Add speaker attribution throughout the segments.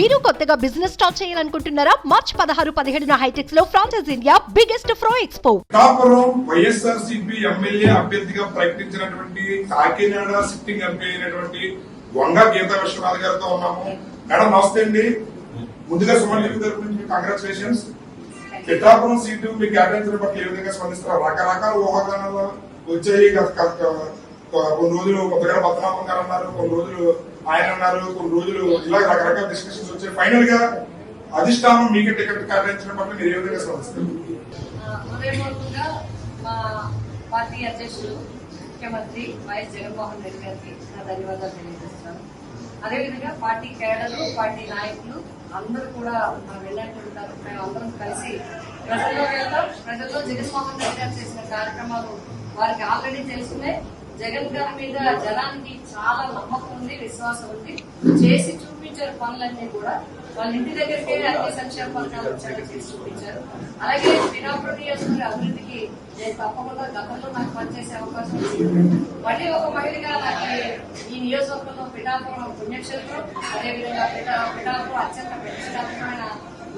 Speaker 1: మీరు కొత్తగా business start చేయాలనుకుంటున్నారా? మార్చ్ 16-17 హైటెక్స్ లో franchise India biggest ఫ్రో expo.
Speaker 2: Pithapuram YSRCP MLA అభ్యర్థిగా ప్రకటించినటువంటి కాకినాడ సిట్టింగ్ ఎంపీ అయినటువంటి వంగ గీతా విశ్వనాథ్ గారితో ఉన్నాము. మేడం నమస్తే అండి. ముందుగా సుమన్ టీవీ తరపు నుంచి కంగ్రాచులేషన్స్. పిఠాపురం సీటు మీకు కేటాయించిన పట్ల ఏ విధంగా స్పందిస్తారు? రకరకాల ఊహాగానాలు వచ్చాయి. కొన్ని రోజులు కొత్తగా పద్మనాభం గారు అన్నారు, కొన్ని రోజులు ఆయన అన్నారు, కొన్ని రోజులు ఇలా రకరకాల డిస్కషన్స్ వచ్చాయి. ఫైనల్ గా అధిష్టానం మీకు టికెట్ కేటాయించిన పట్ల మీరు ఏ విధంగా స్పందిస్తారు?
Speaker 3: హృదయపూర్వకంగా మా పార్టీ అధ్యక్షులు ముఖ్యమంత్రి వైఎస్ జగన్మోహన్ రెడ్డి గారికి నా ధన్యవాదాలు తెలియజేస్తున్నాను. అదేవిధంగా పార్టీ కేడర్లు, పార్టీ నాయకులు అందరూ కూడా వెళ్ళంటుంటారు. మేము అందరం కలిసి ప్రజల్లోకి వెళ్తాం. ప్రజల్లో జగన్మోహన్ రెడ్డి గారు చేసిన కార్యక్రమాలు వారికి ఆల్రెడీ తెలుసుకునే. జగన్ గారి మీద జనానికి చాలా నమ్మకం ఉంది, విశ్వాసం ఉంది. చేసి చూపించారు పనులన్నీ కూడా. వాళ్ళ ఇంటి దగ్గరికే అన్ని సంక్షేమ పథకాలు వచ్చాక చేసి చూపించారు. అలాగే పిఠాపురం నియోజకవర్గ అభివృద్ధికి నేను తప్పకుండా గతంలో నాకు పనిచేసే అవకాశం వచ్చింది. మళ్ళీ ఒక మహిళగా నాకు ఈ నియోజకవర్గంలో పిఠాపురం పుణ్యక్షేత్రం, అదేవిధంగా పిఠాపురం అత్యంత ప్రతిష్టాత్మకమైన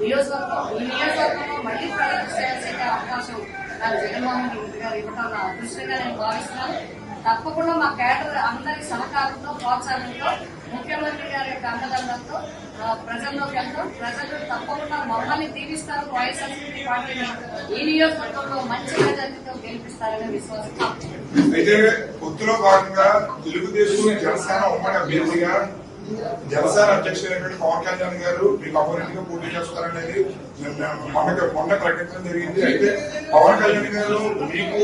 Speaker 3: నియోజకవర్గం. ఈ నియోజకవర్గంలో మళ్ళీ ప్రజలకు సేవ చేసే అవకాశం నాకు జగన్మోహన్ రెడ్డి గారు ఇవ్వటం నా అదృష్టంగా నేను భావిస్తున్నాను. తప్పకుండా మా కేడర్ అందరి సహకారంతో, ప్రోత్సాహంతో, ముఖ్యమంత్రి గారి యొక్క అండదండలతో ప్రజల్లోకి వెళ్తాం. ప్రజలు తప్పకుండా మమ్మల్ని దీవిస్తారు. వైఎస్ఆర్సీపీ పార్టీని ఈ నియోజకవర్గంలో మంచి మెజార్టీతో గెలిపిస్తారనే విశ్వాసం.
Speaker 2: అయితే పొత్తులో భాగంగా తెలుగుదేశం జనసేన ఉమ్మడి అభ్యర్థిగా జనసేన అధ్యక్షులైనటువంటి పవన్ కళ్యాణ్ గారు మీకు అపోనెంట్ గా పోటీ చేస్తారనేది మొన్న ప్రకటించడం జరిగింది. అయితే పవన్ కళ్యాణ్ గారు మీకు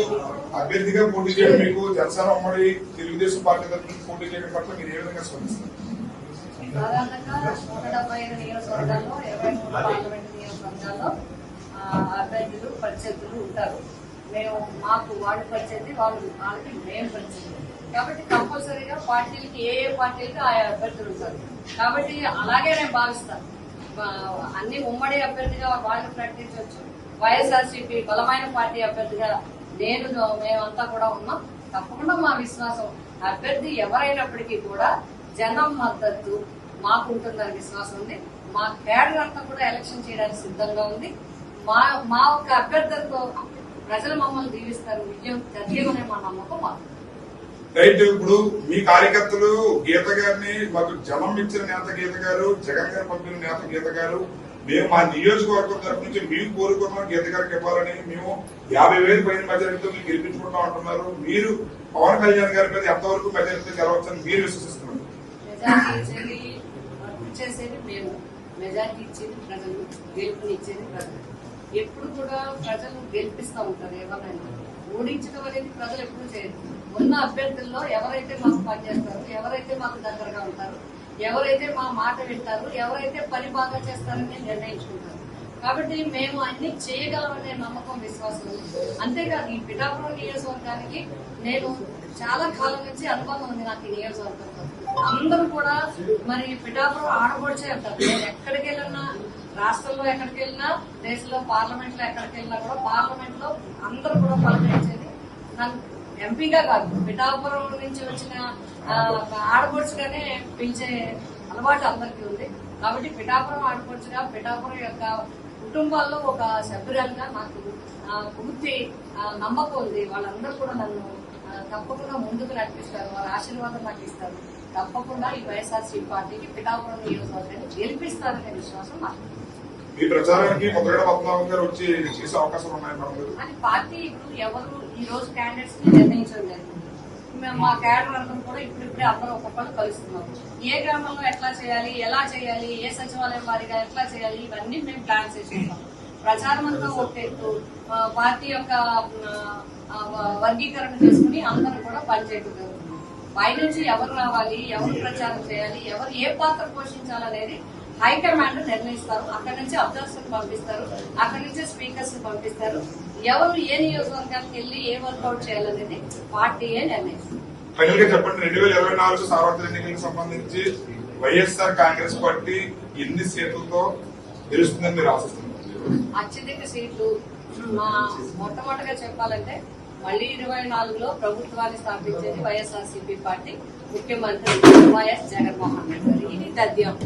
Speaker 2: అభ్యర్థిగా పోటీ చేయడం, మీకు జనసేన ఉమ్మడి తెలుగుదేశం పార్టీ తరఫున పోటీ చేయడం పట్ల మీరు ఏ విధంగా స్పందిస్తారు?
Speaker 3: సాధారణంగా 175 నియోజకవర్గాల్లో 23 పార్లమెంట్ నియోజకవర్గాల్లో అభ్యర్థులు ప్రత్యర్థులు ఉంటారు. మేము మాకు వాళ్ళు ప్రత్యర్థి, వాళ్ళకి మేము ప్రత్యర్థి. కాబట్టి కంపల్సరీగా పార్టీలకి ఏ పార్టీలకి ఆయా అభ్యర్థులు ఉంటారు. కాబట్టి అలాగే నేను భావిస్తాను. అన్ని ఉమ్మడి అభ్యర్థిగా వాళ్ళు ప్రకటించవచ్చు. వైఎస్ఆర్సీపీ బలమైన పార్టీ అభ్యర్థిగా మేమంతా కూడా ఉన్నాం. తప్పకుండా మా విశ్వాసం అభ్యర్థి ఎవరైనప్పటికీ కూడా జనం మద్దతు మాకుంటుందని విశ్వాసం ఉంది. మా కేడర్ అంతా కూడా ఎలక్షన్ చేయడానికి సిద్ధంగా ఉంది. మా ఒక అభ్యర్థులతో ప్రజలు మమ్మల్ని దీవిస్తారు. విజయం తథ్యమనే మా నమ్మకం మాకు.
Speaker 2: రైట్. ఇప్పుడు మీ కార్యకర్తలు గీత గారిని మాకు జనం ఇచ్చిన నేత గీత గారు, జగన్ గారు పంపిన నేత గీత గారు, మేము మా నియోజకవర్గం తరఫు నుంచి మీకు కోరుకున్నాం గీత గారికి ఇవ్వాలని, మేము 50,000 పైన మెజారిటీతో మీకు గెలిపించుకుంటాం అంటున్నారు. మీరు పవన్ కళ్యాణ్ గారి మీద ఎంతవరకు మెజారిటీతో గెలవచ్చని మీరు విశ్వసిస్తున్నారు?
Speaker 3: చేసేది మేము, మెజారిటీ ఇచ్చేది ప్రజలు, గెలుపునిచ్చేది ప్రజలు. ఎప్పుడు కూడా ప్రజలు గెలిపిస్తూ ఉంటారు. ఎవరైనా ఓడించడం అనేది ప్రజలు ఎప్పుడు చేయరు. ఉన్న అభ్యర్థుల్లో ఎవరైతే మాకు పనిచేస్తారు, ఎవరైతే మాకు దగ్గరగా ఉంటారు, ఎవరైతే మా మాట వింటారు, ఎవరైతే పని బాగా చేస్తారని నిర్ణయించుకుంటారు. కాబట్టి మేము అన్ని చేయగలమనే నమ్మకం, విశ్వాసం ఉంది. అంతేకాదు ఈ పిఠాపురం నియోజకవర్గానికి నేను చాలా కాలం నుంచి అనుభవం ఉంది. నాకు ఈ నియోజకవర్గంతో అందరూ కూడా మరి పిఠాపురం ఆడబడిచే అంటారు. నేను ఎక్కడికి వెళ్ళినా, రాష్ట్రంలో ఎక్కడికి వెళ్ళినా, దేశంలో పార్లమెంట్ లో ఎక్కడికి వెళ్ళినా కూడా పార్లమెంట్ లో అందరూ కూడా పలకరించేది నన్ను ఎంపీగా కాదు, పిఠాపురం నుంచి వచ్చిన ఆడపడుచుగానే పిలిచే అలవాటు అందరికీ ఉంది. కాబట్టి పిఠాపురం ఆడపడుచుగా, పిఠాపురం యొక్క కుటుంబాల్లో ఒక సభ్యురాలుగా నాకు పూర్తి నమ్మకం ఉంది. వాళ్ళందరూ కూడా నన్ను తప్పకుండా ముందుకు నడిపిస్తారు, వారి ఆశీర్వాదం నాకు ఇస్తారు. తప్పకుండా ఈ వైఎస్ఆర్సీపీ పార్టీకి పిఠాపురం నియోజకవర్గాన్ని గెలిపిస్తారనే విశ్వాసం నాకు.
Speaker 2: ఈ ప్రచారానికి ముద్రగడ పద్మనాభం గారు వచ్చి చేసే అవకాశం ఉన్నాయి
Speaker 3: అని పార్టీ ఇప్పుడు ఎవరు ఈ రోజు క్యాండిడేట్స్ ని నిర్ణయించడం జరిగింది. మా క్యాడర్ వర్గం కూడా ఇప్పుడిప్పుడే అందరూ ఒక్కొక్కరు కలుస్తున్నాం. ఏ గ్రామంలో ఎట్లా చేయాలి, ఎలా చేయాలి, ఏ సచివాలయం వారిగా ఎట్లా చేయాలి, ఇవన్నీ మేము ప్లాన్ చేసుకుంటాం. ప్రచారం అంతా ఒట్టెత్తు పార్టీ యొక్క వర్గీకరణ చేసుకుని అందరూ కూడా పనిచేయడం. పైనుంచి ఎవరు రావాలి, ఎవరు ప్రచారం చేయాలి, ఎవరు ఏ పాత్ర పోషించాలనేది హైకమాండ్ నిర్ణయిస్తారు. అక్కడి నుంచి అబ్జర్వర్స్ పంపిస్తారు, అక్కడి నుంచి స్పీకర్స్ పంపిస్తారు. ఎవరు ఏ నియోజకవర్గానికి వెళ్లి ఏ వర్కౌట్ చేయాలనేది పార్టీయే నిర్ణయిస్తారు.
Speaker 2: ఫైనల్ గా చెప్పండి, 2024 సార్వత్రిక ఎన్నికలకు సంబంధించి వైఎస్ఆర్ కాంగ్రెస్ పార్టీ ఎన్ని సీట్లతో గెలుస్తుందని మీరు ఆశిస్తున్నారు?
Speaker 3: అత్యధిక సీట్లు మొట్టమొదటిగా చెప్పాలంటే మళ్లీ 24లో ప్రభుత్వాన్ని స్థాపించేది వైఎస్ఆర్సీపీ పార్టీ, ముఖ్యమంత్రి వైఎస్ జగన్మోహన్ రెడ్డి గారు. ఇది తథ్యం.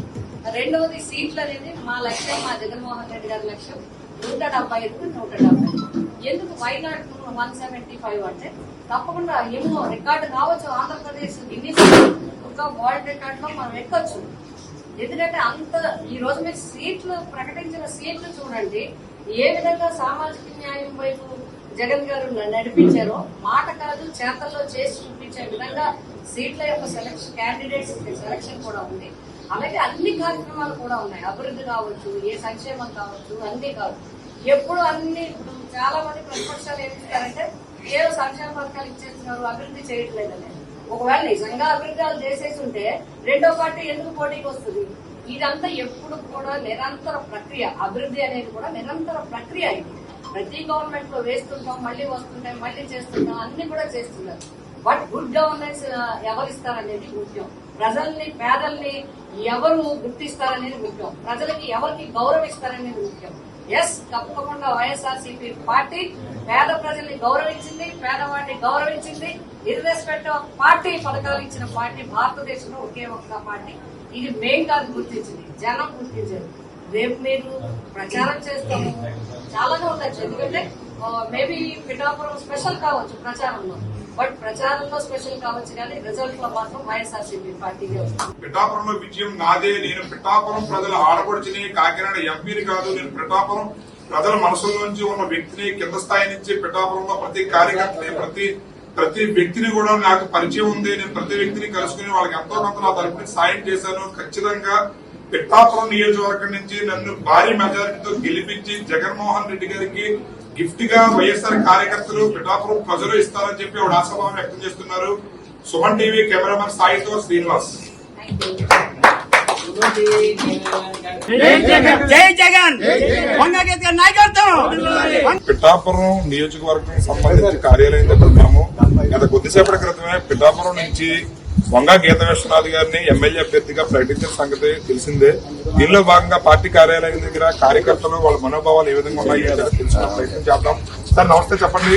Speaker 3: రెండవది సీట్లు అనేది మా లక్ష్యం, మా జగన్మోహన్ రెడ్డి గారి లక్ష్యం 175కు 170. ఎందుకు వైనాట్ 175 అంటే తప్పకుండా ఏమో రికార్డు కావచ్చు. ఆంధ్రప్రదేశ్ గిన్నీస్ ఒక వరల్డ్ రికార్డ్ లో మనం ఎక్కొచ్చు. ఎందుకంటే అంత ఈ రోజు మీరు సీట్లు ప్రకటించిన సీట్లు చూడండి, ఏ విధంగా సామాజిక న్యాయం వైపు జగన్ గారు నడిపించారో, మాట కాదు చేతల్లో చేసి చూపించే విధంగా సీట్ల యొక్క సెలక్షన్, క్యాండిడేట్స్ సెలక్షన్ కూడా ఉంది. అలాగే అన్ని కార్యక్రమాలు కూడా ఉన్నాయి. అభివృద్ధి కావచ్చు, ఏ సంక్షేమం కావచ్చు, అన్ని కావచ్చు. ఎప్పుడు అన్ని చాలా మంది ప్రతిపక్షాలు ఏమి ఇస్తారంటే ఏదో సంక్షేమ పథకాలు ఇచ్చేస్తున్నారు, అభివృద్ధి చేయట్లేదని. ఒకవేళ నిజంగా అభివృద్ధాలు చేసేసి ఉంటే రెండో పార్టీ ఎందుకు పోటీకి వస్తుంది? ఇదంతా ఎప్పుడు కూడా నిరంతర ప్రక్రియ. అభివృద్ధి అనేది కూడా నిరంతర ప్రక్రియ. ఇది ప్రతి గవర్నమెంట్ లో వేస్తుంటాం, మళ్ళీ వస్తుంటాం, మళ్ళీ చేస్తుంటాం, అన్ని కూడా చేస్తున్నారు. బట్ గుడ్ గవర్నెన్స్ ఎవరిస్తారనేది ముఖ్యం. ప్రజల్ని, పేదల్ని ఎవరు గుర్తిస్తారనేది ముఖ్యం. ప్రజలకి ఎవరికి గౌరవిస్తారనేది ముఖ్యం. ఎస్, తప్పకుండా వైఎస్ఆర్సీపీ పార్టీ పేద ప్రజల్ని గౌరవించింది, పేదవాడిని గౌరవించింది. ఇర్రెస్పెక్ట్ ఆఫ్ పార్టీ పథకాలు ఇచ్చిన పార్టీ భారతదేశంలో ఒకే ఒక్క పార్టీ. ఇది మెయిన్ కాదు గుర్తించింది, జనం గుర్తించారు. రేపు మీరు ప్రచారం చేస్తాము చాలానే ఉండొచ్చు. ఎందుకంటే మేబీ పిఠాపురం స్పెషల్ కావచ్చు ప్రచారంలో, బట్ ప్రచారంలో స్పెషల్ కావచ్చు కానీ రిజల్ట్ లో మాత్రం వైఎస్ఆర్సీపీ పార్టీగా వస్తుంది.
Speaker 2: పిఠాపురంలో విజయం నాదే. నేను పిఠాపురం ప్రజల ఆడపడిచిని, కాకినాడ ఎంపీని కాదు. నేను పిఠాపురం ప్రజల మనసుల్లోంచి ఉన్న వ్యక్తిని, కింద స్థాయి నుంచి పిఠాపురంలో ప్రతి కార్యకర్తని, ప్రతి వ్యక్తిని కూడా నాకు పరిచయం ఉంది. నేను ప్రతి వ్యక్తిని కలుసుకుని వాళ్ళకి ఎంతో కొంత నా తరపున సాయం చేశాను. ఖచ్చితంగా పిఠాపురం నియోజకవర్గం నుంచి నన్ను భారీ మెజారిటీతో గెలిపించి జగన్మోహన్ రెడ్డి గారికి గిఫ్ట్ గా వైఎస్ఆర్ కార్యకర్తలు, పిఠాపురం ప్రజలు ఇస్తారని చెప్పి ఆవిడ ఆశాభావం వ్యక్తం చేస్తున్నారు. సుమన్ టీవీ కెమెరామెన్ సాయితో శ్రీనివాస్. పిఠాపురం నియోజకవర్గం సంబంధించి కార్యాలయం దగ్గర ఉన్నాము. గత కొద్దిసేపటి క్రితమే పిఠాపురం నుంచి వంగా గీత విశ్వనాథ్ గారిని ఎమ్మెల్యే అభ్యర్థిగా ప్రకటించిన సంగతి తెలిసిందే. దీనిలో భాగంగా పార్టీ కార్యాలయం దగ్గర కార్యకర్తలు వాళ్ళ మనోభావాలు ఏ విధంగా ఉన్నాయి తెలుసుకునే ప్రయత్నం చేద్దాం. సార్ నమస్తే, చెప్పండి.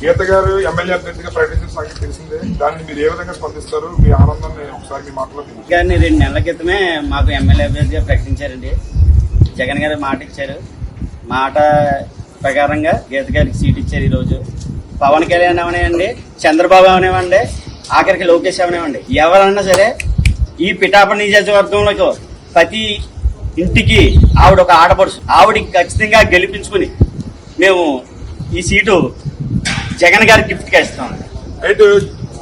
Speaker 2: గీత గారు ఎమ్మెల్యే అభ్యర్థిగా ప్రకటించిన సంగతి తెలిసిందే, దాన్ని మీరు ఏ విధంగా స్పందిస్తారు? మీ ఆనందాన్ని ఒకసారి మీ మాటలో
Speaker 4: గారిని 2 నెలల క్రితమే మాకు ఎమ్మెల్యే అభ్యర్థిగా ప్రకటించారండి. జగన్ గారు మాట ఇచ్చారు. మాట ప్రకారంగా గీత గారికి సీట్ ఇచ్చారు. ఈ రోజు పవన్ కళ్యాణ్ అవనివ్వండి, చంద్రబాబు అవనివ్వండి, ఆఖరికి లోకేష్ అవనివ్వండి, ఎవరన్నా సరే ఈ పిఠాపురం నియోజకవర్గంలో ప్రతి ఇంటికి ఆవిడ ఒక ఆడపడుచు. ఆవిడకి ఖచ్చితంగా గెలిపించుకుని మేము ఈ సీటు జగన్ గారి గిఫ్ట్ గా ఇస్తాం.
Speaker 2: అయితే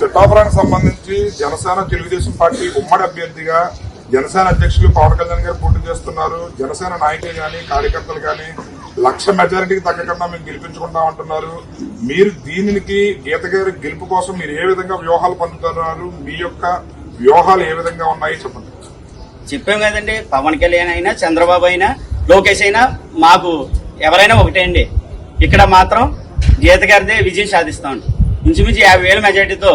Speaker 2: పిఠాపురానికి సంబంధించి జనసేన, తెలుగుదేశం పార్టీ ఉమ్మడి అభ్యర్థిగా జనసేన అధ్యక్షులు పవన్ కళ్యాణ్ గారు పోటీ చేస్తున్నారు. జనసేన నాయకులు గాని, కార్యకర్తలు గాని 1,00,000 మెజారిటీకి తగ్గకుండా మేము గెలిపించుకుంటామంటున్నారు. మీరు దీనికి గీత గారి గెలుపు కోసం మీరు ఏ విధంగా వ్యూహాలు పొందుతున్నారు? మీ యొక్క వ్యూహాలు ఏ విధంగా ఉన్నాయి చెప్పండి.
Speaker 4: చెప్పాం కదండి, పవన్ కళ్యాణ్ అయినా, చంద్రబాబు అయినా, లోకేష్ అయినా మాకు ఎవరైనా ఒకటే అండి. ఇక్కడ మాత్రం గీత గారిదే విజయం సాధిస్తామండి. ఇంచుమించు 50,000 మెజార్టీతో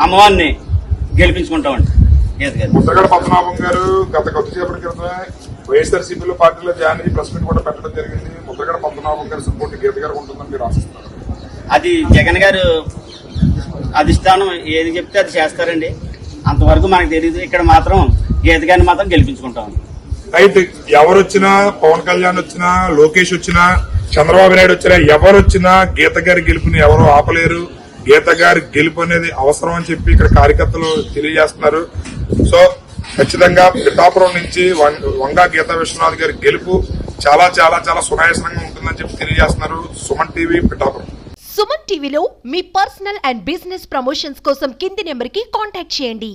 Speaker 4: అమ్మవారిని గెలిపించుకుంటామండి. గీత గారు,
Speaker 2: ముద్రగడ పద్మనాభం గారు గత కొద్దిసేపటి క్రితమే వైఎస్ఆర్సీపీ పార్టీలో జాయిన్ అయ్యి ప్రెస్ మీట్ కూడా పెట్టడం జరిగింది. ముద్రగడ పద్మనాభం గారి సపోర్ట్ గీత గారికి ఉంటుందని మీరు ఆశిస్తున్నారు?
Speaker 4: అది జగన్ గారు అధిష్టానం ఏది చెప్తే అది చేస్తారండి. అంతవరకు మనకు తెలియదు. ఇక్కడ మాత్రం గీత గారిని మాత్రం గెలిపించుకుంటాం.
Speaker 2: అయితే ఎవరు వచ్చినా, పవన్ కళ్యాణ్ వచ్చినా, లోకేష్ వచ్చినా, చంద్రబాబు నాయుడు వచ్చినా, ఎవరు వచ్చినా గీత గారి గెలుపుని ఎవరు ఆపలేరు. గీత గారి గెలుపు అనేది అవసరం అని చెప్పి ఇక్కడ కార్యకర్తలు తెలియజేస్తున్నారు. సో ఖచ్చితంగా పిఠాపురం నుంచి వంగా గీత విశ్వనాథ్ గారి గెలుపు చాలా చాలా చాలా సునాయాసంగా ఉంటుందని చెప్పి తెలియజేస్తున్నారు. సుమన్ టీవీ పిఠాపురం.
Speaker 1: సుమన్ టీవీలో మీ పర్సనల్ అండ్ బిజినెస్ ప్రమోషన్స్ కోసం కింది నెంబర్కి కాంటాక్ట్ చేయండి.